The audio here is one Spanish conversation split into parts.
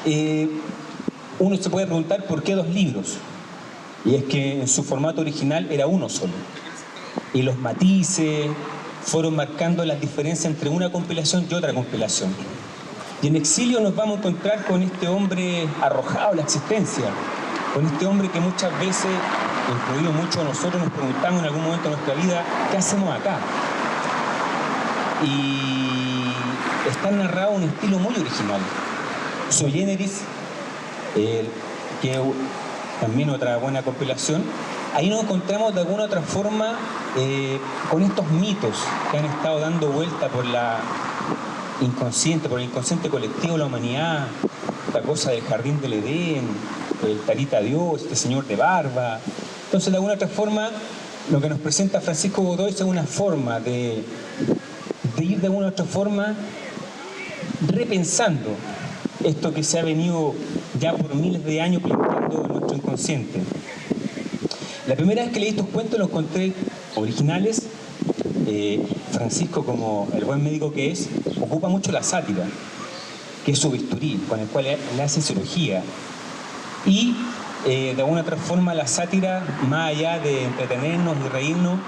eh, uno se puede preguntar por qué 2 libros. Y es que en su formato original era uno solo. Y los matices fueron marcando las diferencias entre una compilación y otra compilación. Y en Exilio nos vamos a encontrar con este hombre arrojado a la existencia, con este hombre que muchas veces, incluido muchos de nosotros, nos preguntamos en algún momento de nuestra vida, ¿qué hacemos acá? Y está narrado en un estilo muy original. Sui Generis, que también otra buena compilación. Ahí nos encontramos de alguna otra forma con estos mitos que han estado dando vuelta por el inconsciente colectivo de la humanidad, la cosa del jardín del Edén, el Tarita Dios, este señor de barba. Entonces, de alguna otra forma, lo que nos presenta Francisco Godoy es una forma de ir de alguna otra forma repensando esto que se ha venido ya por miles de años plantando en nuestro inconsciente. La primera vez que leí estos cuentos los encontré originales. Francisco, como el buen médico que es, ocupa mucho la sátira, que es su bisturí, con el cual le hace cirugía. Y de alguna otra forma la sátira, más allá de entretenernos y reírnos,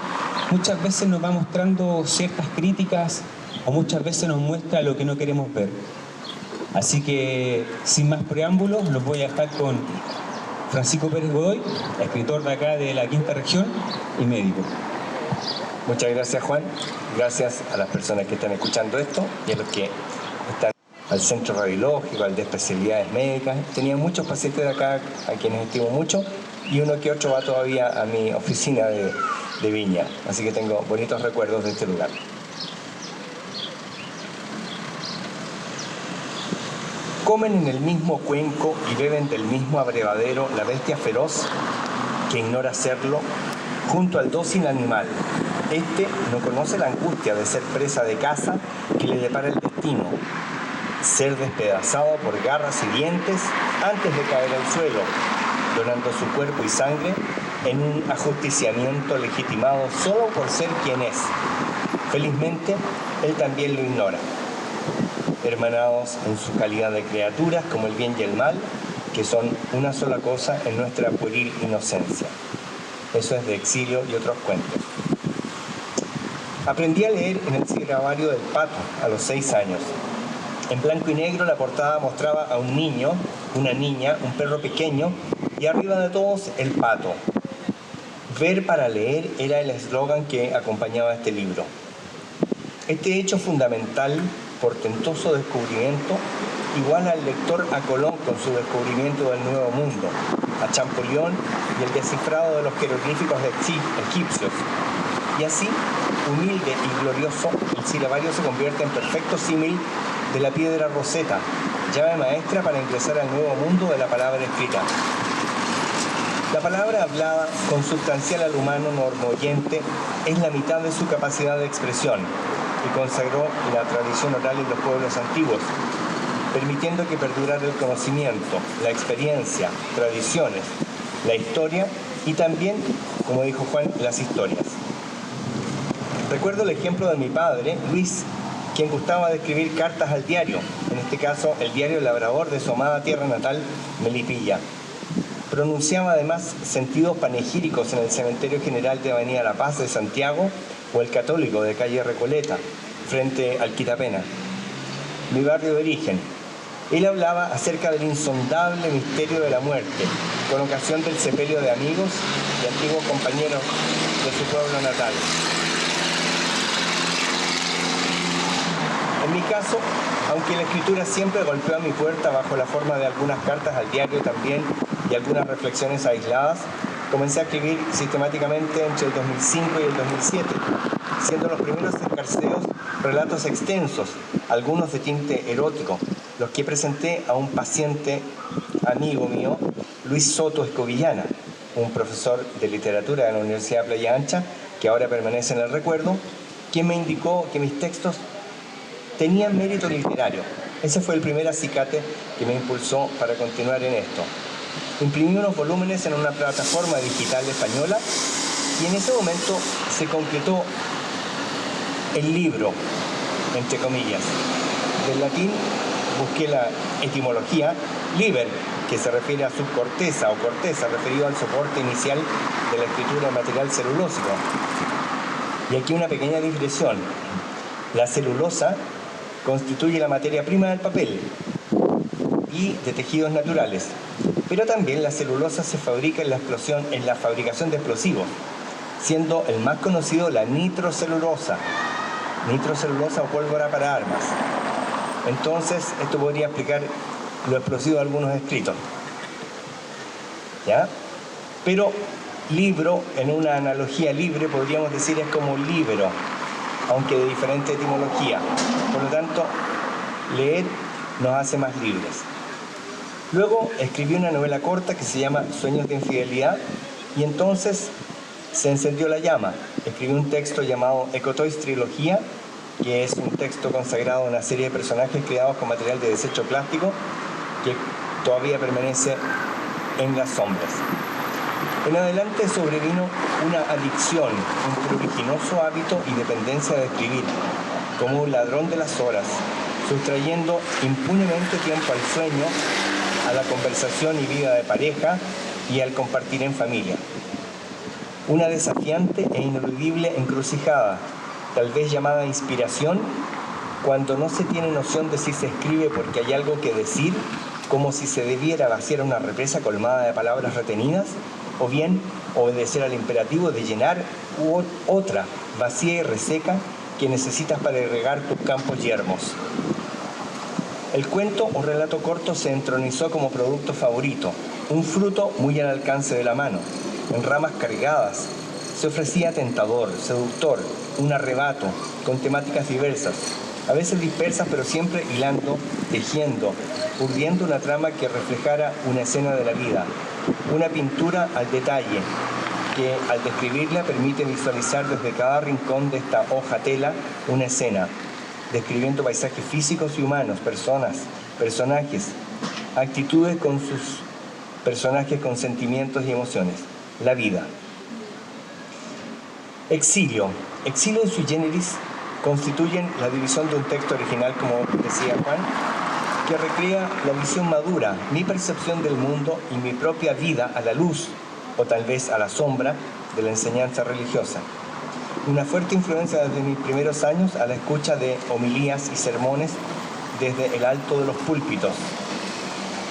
muchas veces nos va mostrando ciertas críticas o muchas veces nos muestra lo que no queremos ver. Así que, sin más preámbulos, los voy a dejar con Francisco Pérez Godoy, escritor de acá de la Quinta Región y médico. Muchas gracias, Juan. Gracias a las personas que están escuchando esto y a los que están al Centro Radiológico, al de Especialidades Médicas. Tenía muchos pacientes de acá a quienes estimo mucho y uno que otro va todavía a mi oficina de Viña. Así que tengo bonitos recuerdos de este lugar. Comen en el mismo cuenco y beben del mismo abrevadero la bestia feroz que ignora hacerlo junto al dócil animal. Este no conoce la angustia de ser presa de caza que le depara el destino. Ser despedazado por garras y dientes antes de caer al suelo, donando su cuerpo y sangre en un ajusticiamiento legitimado solo por ser quien es. Felizmente, él también lo ignora. Hermanados en su calidad de criaturas como el bien y el mal, que son una sola cosa en nuestra pueril inocencia. Eso es de Exilio y otros cuentos. Aprendí a leer en el silabario del Pato a los 6 años. En blanco y negro la portada mostraba a un niño, una niña, un perro pequeño y arriba de todos el pato. Ver para leer era el eslogan que acompañaba este libro. Este hecho fundamental, portentoso descubrimiento, iguala al lector a Colón con su descubrimiento del Nuevo Mundo, a Champollion y el descifrado de los jeroglíficos egipcios. Y así, humilde y glorioso, el silabario se convierte en perfecto símil de la piedra Rosetta, llave maestra para ingresar al nuevo mundo de la palabra escrita. La palabra hablada, consubstancial al humano normoyente, es la mitad de su capacidad de expresión y consagró la tradición oral en los pueblos antiguos, permitiendo que perdurara el conocimiento, la experiencia, tradiciones, la historia y también, como dijo Juan, las historias. Recuerdo el ejemplo de mi padre, Luis, quien gustaba de escribir cartas al diario, en este caso el diario Labrador de su amada tierra natal, Melipilla. Pronunciaba además sentidos panegíricos en el Cementerio General de Avenida La Paz de Santiago o el Católico de calle Recoleta, frente al Quitapena, mi barrio de origen. Él hablaba acerca del insondable misterio de la muerte, con ocasión del sepelio de amigos y antiguos compañeros de su pueblo natal. En mi caso, aunque la escritura siempre golpeó a mi puerta bajo la forma de algunas cartas al diario también y algunas reflexiones aisladas, comencé a escribir sistemáticamente entre el 2005 y el 2007, siendo los primeros escarceos relatos extensos, algunos de tinte erótico, los que presenté a un paciente amigo mío, Luis Soto Escobillana, un profesor de literatura de la Universidad de Playa Ancha, que ahora permanece en el recuerdo, quien me indicó que mis textos tenían mérito literario. Ese fue el primer acicate que me impulsó para continuar en esto. Imprimí unos volúmenes en una plataforma digital española y en ese momento se concretó el libro, entre comillas, del latín busqué la etimología, liber, que se refiere a subcorteza o corteza, referido al soporte inicial de la escritura en material celulósico. Y aquí una pequeña digresión. La celulosa constituye la materia prima del papel y de tejidos naturales, pero también la celulosa se fabrica en la fabricación de explosivos, siendo el más conocido la nitrocelulosa o pólvora para armas. Entonces, esto podría explicar lo explosivo de algunos escritos. ¿Ya? Pero libro, en una analogía libre, podríamos decir es como libro, aunque de diferente etimología. Por lo tanto, leer nos hace más libres. Luego escribió una novela corta que se llama Sueños de Infidelidad, y entonces se encendió la llama. Escribió un texto llamado Ecotoys Trilogía, que es un texto consagrado a una serie de personajes creados con material de desecho plástico que todavía permanece en las sombras. En adelante sobrevino una adicción, un pruriginoso hábito y dependencia de escribir, como un ladrón de las horas, sustrayendo impunemente tiempo al sueño, a la conversación y vida de pareja y al compartir en familia. Una desafiante e ineludible encrucijada, tal vez llamada inspiración, cuando no se tiene noción de si se escribe porque hay algo que decir, como si se debiera vaciar una represa colmada de palabras retenidas, o bien obedecer al imperativo de llenar otra vacía y reseca que necesitas para irrigar tus campos yermos. El cuento o relato corto se entronizó como producto favorito, un fruto muy al alcance de la mano, en ramas cargadas. Se ofrecía tentador, seductor, un arrebato, con temáticas diversas, a veces dispersas pero siempre hilando, tejiendo, urdiendo una trama que reflejara una escena de la vida, una pintura al detalle, que al describirla permite visualizar desde cada rincón de esta hoja tela una escena, describiendo paisajes físicos y humanos, personas, personajes, actitudes con sus personajes con sentimientos y emociones, la vida. Exilio y sui generis constituyen la división de un texto original, como decía Juan, que recrea la visión madura, mi percepción del mundo y mi propia vida a la luz, o tal vez a la sombra, de la enseñanza religiosa. Una fuerte influencia desde mis primeros años a la escucha de homilías y sermones desde el alto de los púlpitos,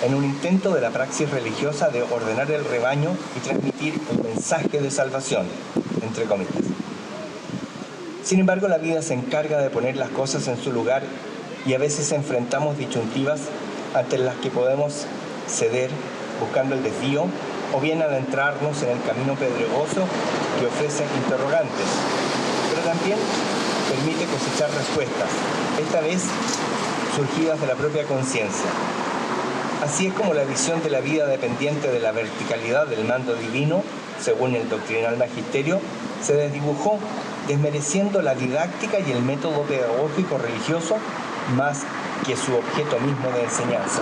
en un intento de la praxis religiosa de ordenar el rebaño y transmitir el mensaje de salvación, entre comillas. Sin embargo, la vida se encarga de poner las cosas en su lugar y a veces enfrentamos disyuntivas ante las que podemos ceder buscando el desvío o bien adentrarnos en el camino pedregoso que ofrece interrogantes, pero también permite cosechar respuestas, esta vez surgidas de la propia conciencia. Así es como la visión de la vida dependiente de la verticalidad del mando divino, según el doctrinal magisterio, se desdibujó, desmereciendo la didáctica y el método pedagógico religioso más que su objeto mismo de enseñanza.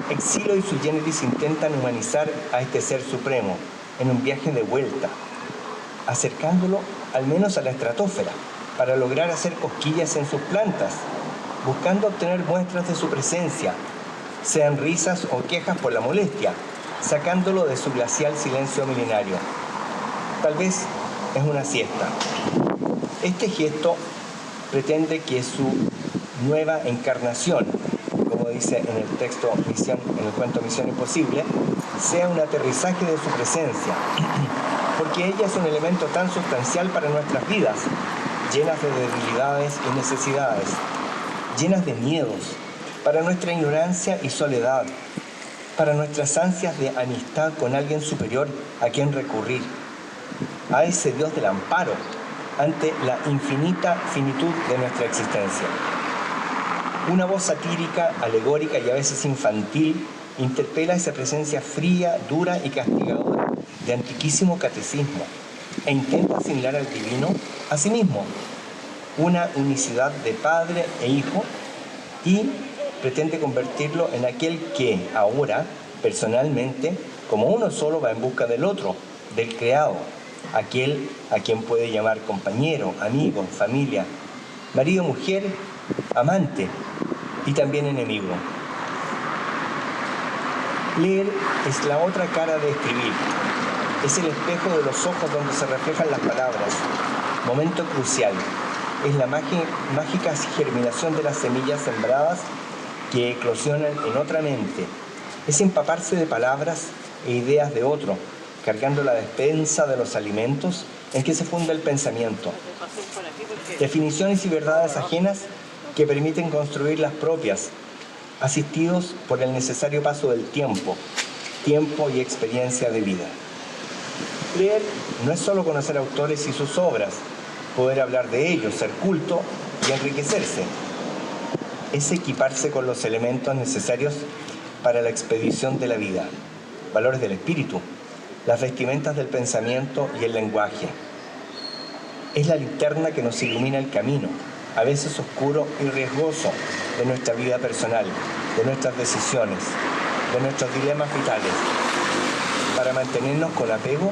Exilio y sui generis intentan humanizar a este ser supremo en un viaje de vuelta, acercándolo al menos a la estratosfera, para lograr hacer cosquillas en sus plantas, buscando obtener muestras de su presencia, sean risas o quejas por la molestia, sacándolo de su glacial silencio milenario. Tal vez es una siesta. Este gesto pretende que su nueva encarnación, como dice en el texto Misión, en el cuento Misión Imposible, sea un aterrizaje de su presencia, porque ella es un elemento tan sustancial para nuestras vidas, llenas de debilidades y necesidades, llenas de miedos, para nuestra ignorancia y soledad, para nuestras ansias de amistad con alguien superior a quien recurrir, a ese Dios del amparo ante la infinita finitud de nuestra existencia. Una voz satírica, alegórica y a veces infantil interpela esa presencia fría, dura y castigadora de antiquísimo catecismo e intenta asimilar al divino a sí mismo, una unicidad de padre e hijo, y pretende convertirlo en aquel que ahora, personalmente, como uno solo, va en busca del otro, del creado, aquel a quien puede llamar compañero, amigo, familia, marido, mujer, amante, y también enemigo. Leer es la otra cara de escribir. Es el espejo de los ojos donde se reflejan las palabras. Momento crucial. Es la mágica germinación de las semillas sembradas que eclosionan en otra mente. Es empaparse de palabras e ideas de otro, cargando la despensa de los alimentos en que se funda el pensamiento. Definiciones y verdades ajenas que permiten construir las propias, asistidos por el necesario paso del tiempo y experiencia de vida. Leer no es solo conocer autores y sus obras, poder hablar de ellos, ser culto y enriquecerse. Es equiparse con los elementos necesarios para la expedición de la vida, valores del espíritu, las vestimentas del pensamiento y el lenguaje. Es la linterna que nos ilumina el camino, a veces oscuro y riesgoso, de nuestra vida personal, de nuestras decisiones, de nuestros dilemas vitales, para mantenernos con apego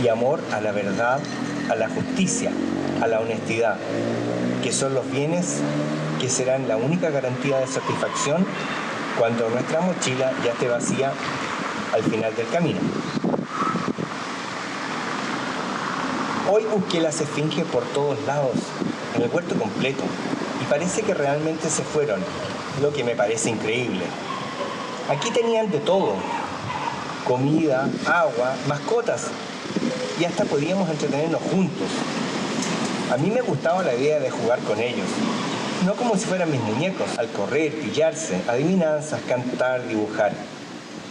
y amor a la verdad, a la justicia, a la honestidad, que son los bienes que serán la única garantía de satisfacción cuando nuestra mochila ya esté vacía al final del camino. Hoy busqué las esfinges por todos lados, en el huerto completo, y parece que realmente se fueron, lo que me parece increíble. Aquí tenían de todo: comida, agua, mascotas, y hasta podíamos entretenernos juntos. A mí me gustaba la idea de jugar con ellos, no como si fueran mis muñecos, al correr, pillarse, adivinanzas, cantar, dibujar,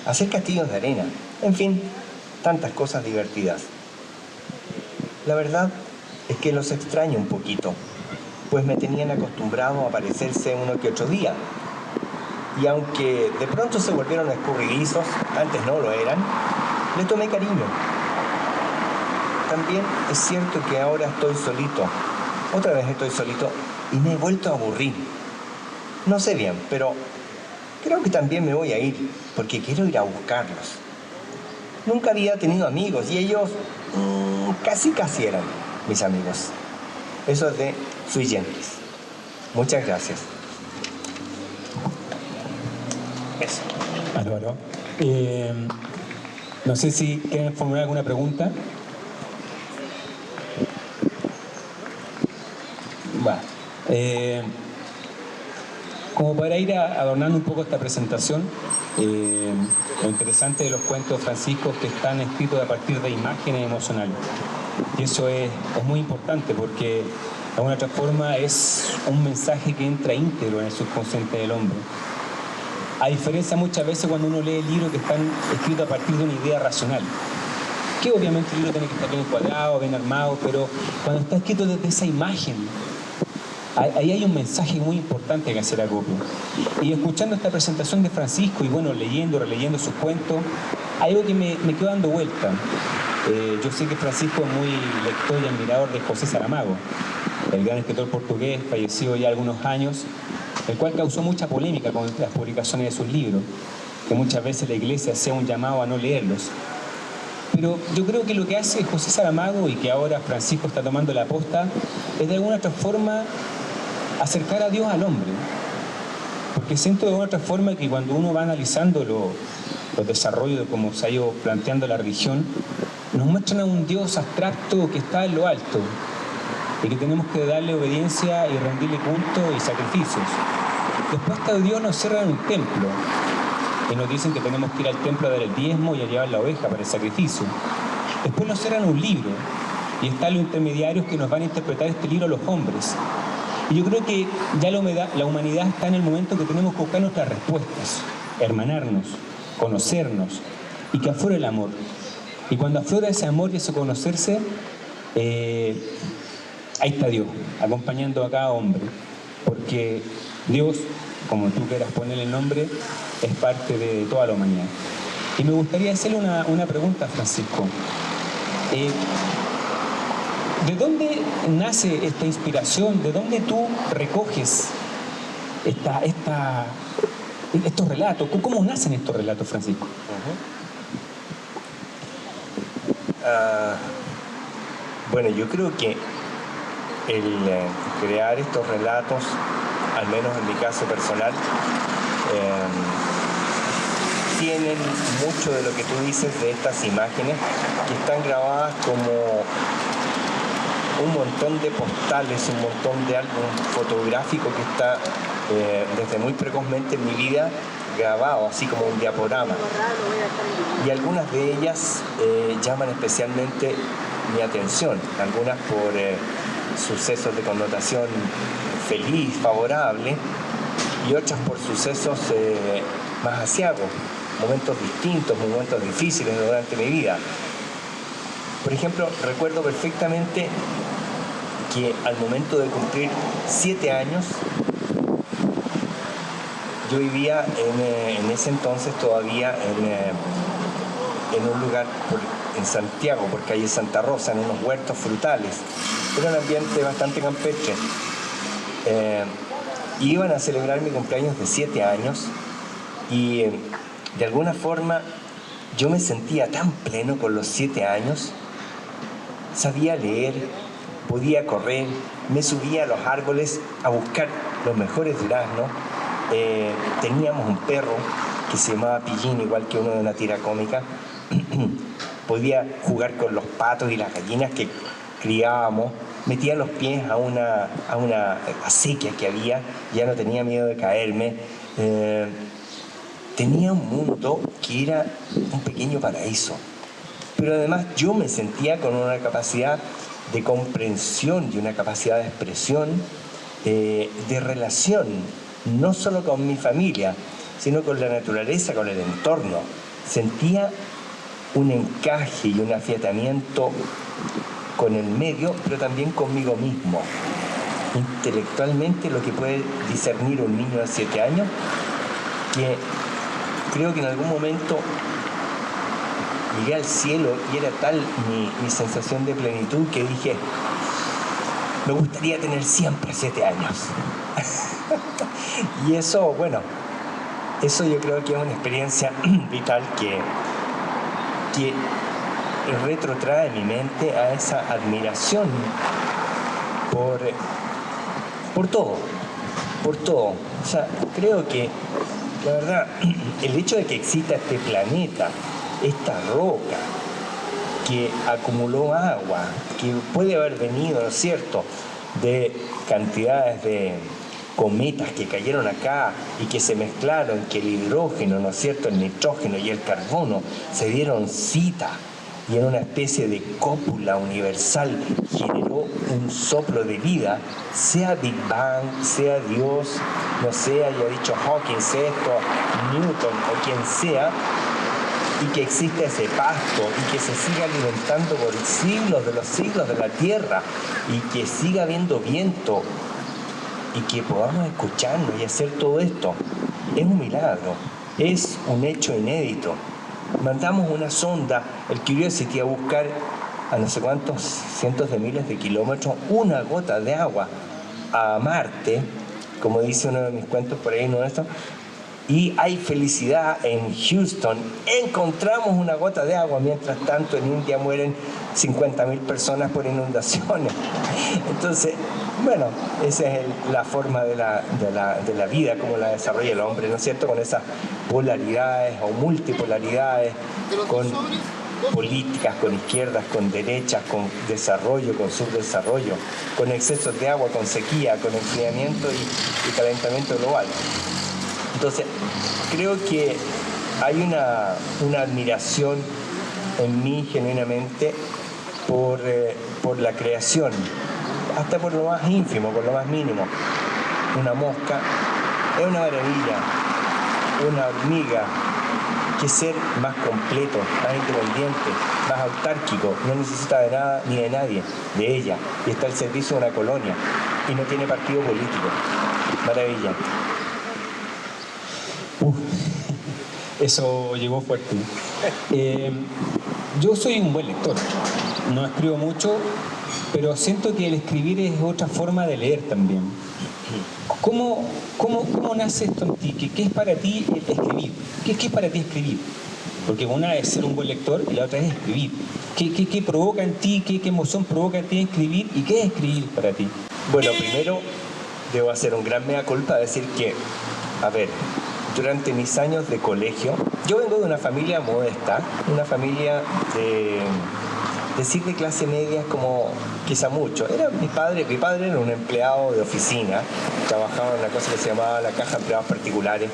hacer castillos de arena, en fin, tantas cosas divertidas. La verdad es que los extraño un poquito, pues me tenían acostumbrado a aparecerse uno que otro día. Y aunque de pronto se volvieron escurridizos, antes no lo eran, le tomé cariño. También es cierto que ahora estoy solito, otra vez estoy solito y me he vuelto a aburrir. No sé bien, pero creo que también me voy a ir, porque quiero ir a buscarlos. Nunca había tenido amigos y ellos casi eran mis amigos. Eso es de Sui Generis. Muchas gracias. Eso. Álvaro, no sé si quieren formular alguna pregunta. Va. Como para ir adornando un poco esta presentación, lo interesante de los cuentos franciscos que están escritos a partir de imágenes emocionales. Y eso es muy importante porque de alguna otra forma es un mensaje que entra íntegro en el subconsciente del hombre. A diferencia muchas veces cuando uno lee libros que están escritos a partir de una idea racional, que obviamente el libro tiene que estar bien encuadrado, bien armado, pero cuando está escrito desde esa imagen, ahí hay un mensaje muy importante que hacer acopio. Y escuchando esta presentación de Francisco y bueno, releyendo sus cuentos, hay algo que me quedó dando vuelta. Yo sé que Francisco es muy lector y admirador de José Saramago, el gran escritor portugués, fallecido ya algunos años, el cual causó mucha polémica con las publicaciones de sus libros, que muchas veces la iglesia hacía un llamado a no leerlos. Pero yo creo que lo que hace José Saramago y que ahora Francisco está tomando la posta es de alguna otra forma acercar a Dios al hombre. Porque siento de alguna otra forma que cuando uno va analizando los desarrollos de cómo se ha ido planteando la religión, nos muestran a un Dios abstracto que está en lo alto y que tenemos que darle obediencia y rendirle culto y sacrificios. Después este Dios nos cierra en un templo y nos dicen que tenemos que ir al templo a dar el diezmo y a llevar la oveja para el sacrificio. Después nos cierran un libro y están los intermediarios que nos van a interpretar este libro a los hombres. Y yo creo que ya la humanidad está en el momento que tenemos que buscar nuestras respuestas, hermanarnos, conocernos y que aflore el amor. Y cuando aflora ese amor y ese conocerse, ahí está Dios, acompañando a cada hombre. Porque Dios, como tú quieras ponerle el nombre, es parte de toda la humanidad. Y me gustaría hacerle una pregunta a Francisco. ¿De dónde nace esta inspiración? ¿De dónde tú recoges estos relatos? ¿Cómo nacen estos relatos, Francisco? Bueno, yo creo que el crear estos relatos al menos en mi caso personal, tienen mucho de lo que tú dices de estas imágenes que están grabadas como un montón de postales, un montón de álbum fotográfico que está desde muy precozmente en mi vida grabado, así como un diaporama. Y algunas de ellas llaman especialmente mi atención, algunas por sucesos de connotación feliz, favorable, y otras por sucesos más aciagos, momentos distintos, momentos difíciles durante mi vida. Por ejemplo, recuerdo perfectamente que al momento de cumplir 7 años, yo vivía en ese entonces todavía en un lugar en Santiago, por calle Santa Rosa, en unos huertos frutales. Era un ambiente bastante campestre. Iban a celebrar mi cumpleaños de 7 años y de alguna forma yo me sentía tan pleno con los 7 años. Sabía leer, podía correr, me subía a los árboles a buscar los mejores duraznos. Teníamos un perro que se llamaba Pillín, igual que uno de una tira cómica. Podía jugar con los patos y las gallinas que criábamos. Metía los pies a una acequia que había, ya no tenía miedo de caerme. Tenía un mundo que era un pequeño paraíso. Pero además yo me sentía con una capacidad de comprensión y una capacidad de expresión, de relación, no solo con mi familia, sino con la naturaleza, con el entorno. Sentía un encaje y un afiatamiento con el medio, pero también conmigo mismo. Intelectualmente, lo que puede discernir un niño de 7 años, que creo que en algún momento llegué al cielo y era tal mi sensación de plenitud que dije, me gustaría tener siempre 7 años. Y eso, bueno, eso yo creo que es una experiencia vital que retrotrae mi mente a esa admiración por todo. O sea, creo que, la verdad, el hecho de que exista este planeta, esta roca que acumuló agua, que puede haber venido, ¿no es cierto?, de cantidades de cometas que cayeron acá y que se mezclaron, que el hidrógeno, ¿no es cierto?, el nitrógeno y el carbono se dieron cita y en una especie de cópula universal generó un soplo de vida, sea Big Bang, sea Dios, no sé, haya dicho Hawking, sea esto, Newton o quien sea, y que exista ese pasto y que se siga alimentando por siglos de los siglos de la tierra y que siga habiendo viento y que podamos escucharnos y hacer todo esto, es un milagro, es un hecho inédito. Mandamos una sonda, el Curiosity, a buscar a no sé cuántos cientos de miles de kilómetros una gota de agua a Marte, como dice uno de mis cuentos por ahí, ¿no? Esto, y hay felicidad en Houston. Encontramos una gota de agua, mientras tanto en India mueren 50.000 personas por inundaciones. Entonces, bueno, esa es la forma de la vida, como la desarrolla el hombre, ¿no es cierto? Con esas polaridades o multipolaridades, con políticas, con izquierdas, con derechas, con desarrollo, con subdesarrollo, con excesos de agua, con sequía, con enfriamiento y calentamiento global. Entonces, creo que hay una admiración en mí genuinamente por la creación, hasta por lo más ínfimo, por lo más mínimo. Una mosca es una maravilla, una hormiga, qué ser más completo, más independiente, más autárquico, no necesita de nada ni de nadie, de ella, y está al servicio de una colonia, y no tiene partido político. Maravilla. Eso llegó fuerte. Yo soy un buen lector, no escribo mucho, pero siento que el escribir es otra forma de leer también. ¿Cómo nace esto en ti? ¿Qué es para ti el escribir? ¿Qué es para ti escribir? Porque una es ser un buen lector y la otra es escribir. ¿Qué provoca en ti? ¿Qué emoción provoca en ti escribir? ¿Y qué es escribir para ti? Bueno, primero debo hacer un gran mea culpa, decir que, a ver, durante mis años de colegio, yo vengo de una familia modesta, una familia de decir de clase media es como quizá mucho. Era mi padre era un empleado de oficina, trabajaba en una cosa que se llamaba la Caja de Empleados Particulares.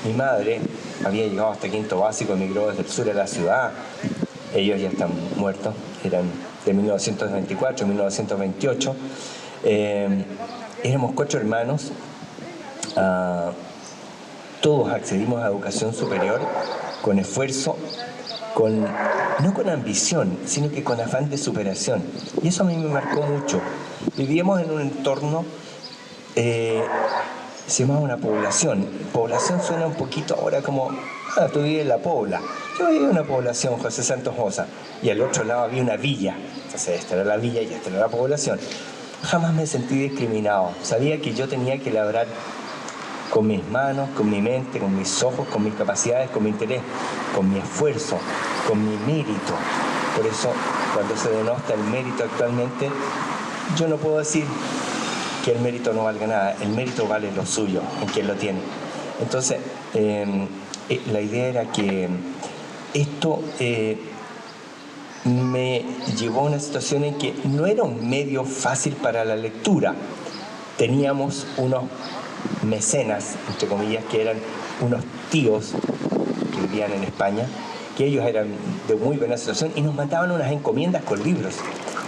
Mi madre había llegado hasta quinto básico, emigró desde el sur de la ciudad. Ellos ya están muertos, eran de 1924, 1928. Éramos 4 hermanos. Todos accedimos a educación superior con esfuerzo, no con ambición, sino que con afán de superación. Y eso a mí me marcó mucho. Vivíamos en un entorno, se llamaba una población. Población suena un poquito ahora como, tú vives en la Pobla. Yo vivía en una población, José Santos Moza, y al otro lado había una villa. Entonces esta era la villa y esta era la población. Jamás me sentí discriminado. Sabía que yo tenía que labrar con mis manos, con mi mente, con mis ojos, con mis capacidades, con mi interés, con mi esfuerzo, con mi mérito. Por eso, cuando se denota el mérito actualmente, yo no puedo decir que el mérito no valga nada. El mérito vale lo suyo, en quien lo tiene. Entonces, la idea era que esto me llevó a una situación en que no era un medio fácil para la lectura. Teníamos unos mecenas, entre comillas, que eran unos tíos que vivían en España, que ellos eran de muy buena situación y nos mandaban unas encomiendas con libros.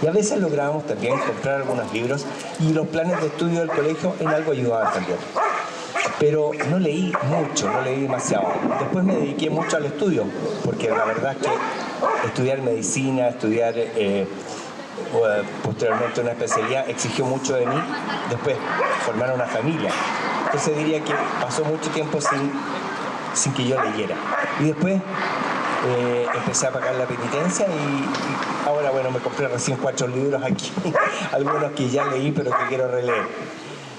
Y a veces lográbamos también comprar algunos libros y los planes de estudio del colegio en algo ayudaban también. Pero no leí mucho, no leí demasiado. Después me dediqué mucho al estudio, porque la verdad es que estudiar medicina, estudiar posteriormente una especialidad exigió mucho de mí. Después formar una familia. Entonces diría que pasó mucho tiempo sin que yo leyera. Y después empecé a pagar la penitencia y ahora, bueno, me compré recién 4 libros aquí, algunos que ya leí pero que quiero releer.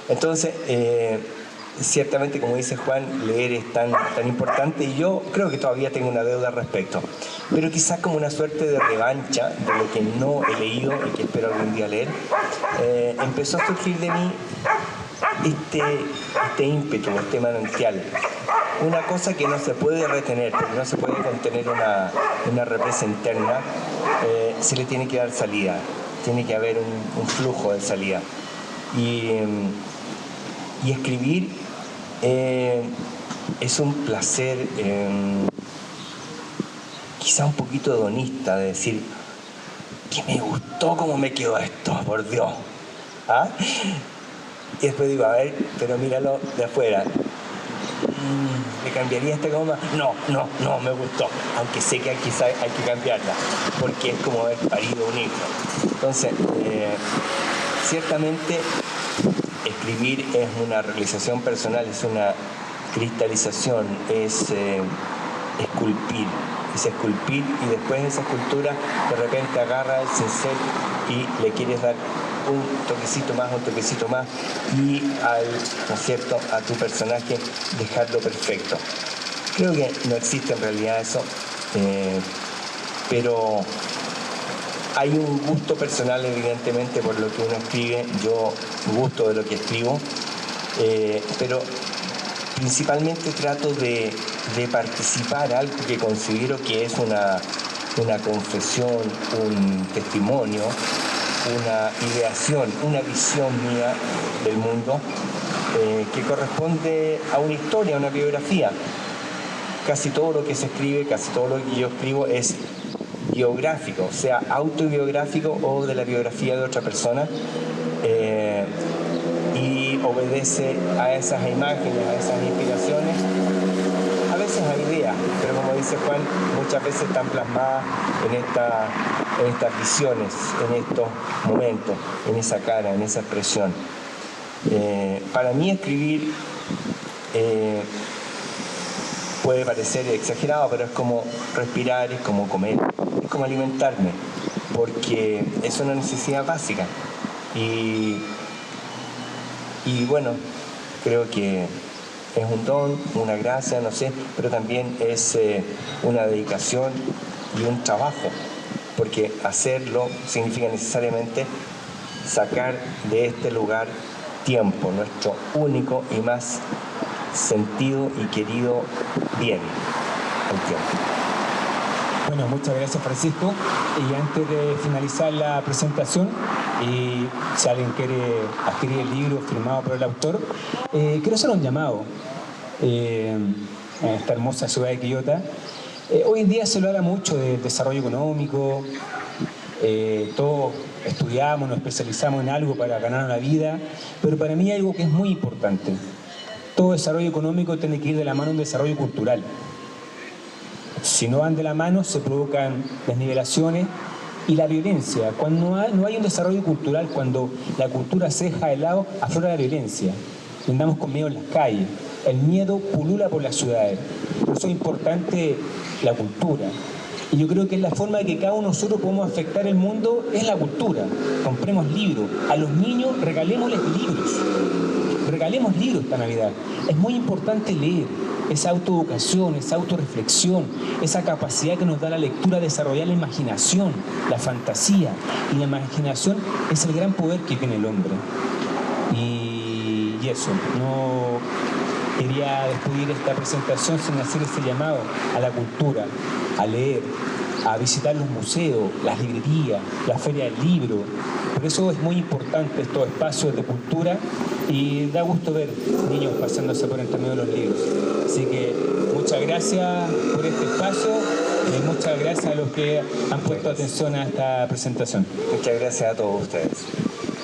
Entonces, ciertamente, como dice Juan, leer es tan importante y yo creo que todavía tengo una deuda al respecto. Pero quizás como una suerte de revancha de lo que no he leído y que espero algún día leer, empezó a surgir de mí este ímpetu, este manantial. Una cosa que no se puede retener, porque no se puede contener una represa interna, se le tiene que dar salida, tiene que haber un flujo de salida. Y escribir es un placer quizá un poquito hedonista, de decir que me gustó cómo me quedó esto, por Dios. ¿Ah? Y después digo, a ver, pero míralo de afuera. ¿Le cambiaría esta coma? No, me gustó. Aunque sé que quizá hay que cambiarla, porque es como haber parido un hijo. Entonces, ciertamente, escribir es una realización personal, es una cristalización, es esculpir. Es esculpir y después de esa escultura de repente agarra el cincel y le quieres dar un toquecito más y ¿no es cierto?, a tu personaje dejarlo perfecto. Creo que no existe en realidad eso, pero hay un gusto personal evidentemente por lo que uno escribe. Yo gusto de lo que escribo, pero principalmente trato de participar, algo que considero que es una confesión, un testimonio, una ideación, una visión mía del mundo, que corresponde a una historia, a una biografía. Casi todo lo que se escribe, casi todo lo que yo escribo es biográfico, sea autobiográfico o de la biografía de otra persona, y obedece a esas imágenes, a esas inspiraciones, a veces a ideas, pero como dice Juan, muchas veces están plasmadas en estas visiones, en estos momentos, en esa cara, en esa expresión. Para mí escribir puede parecer exagerado, pero es como respirar, es como comer, es como alimentarme, porque es una necesidad básica. Y bueno, creo que es un don, una gracia, no sé, pero también es una dedicación y un trabajo, porque hacerlo significa necesariamente sacar de este lugar tiempo, nuestro único y más sentido y querido bien, el tiempo. Bueno, muchas gracias, Francisco. Y antes de finalizar la presentación, si alguien quiere adquirir el libro firmado por el autor, quiero hacer un llamado en esta hermosa ciudad de Quillota. Hoy en día se lo habla mucho del desarrollo económico, todos estudiamos, nos especializamos en algo para ganar la vida, pero para mí hay algo que es muy importante. Todo desarrollo económico tiene que ir de la mano de un desarrollo cultural. Si no van de la mano, se provocan desnivelaciones y la violencia. Cuando no hay un desarrollo cultural, cuando la cultura se deja de lado, aflora la violencia. Andamos con miedo en las calles. El miedo pulula por las ciudades. Por eso es importante la cultura. Y yo creo que es la forma de que cada uno de nosotros podemos afectar el mundo, es la cultura. Compremos libros. A los niños regalémosles libros. Regalemos libros esta Navidad. Es muy importante leer. Esa autoeducación, esa autorreflexión, esa capacidad que nos da la lectura de desarrollar la imaginación, la fantasía. Y la imaginación es el gran poder que tiene el hombre. Y eso, no quería despedir esta presentación sin hacer ese llamado a la cultura, a leer, a visitar los museos, las librerías, la feria del libro. Por eso es muy importante estos espacios de cultura y da gusto ver niños pasándose por entre medio de los libros. Así que muchas gracias por este espacio y muchas gracias a los que han puesto atención a esta presentación. Muchas gracias a todos ustedes.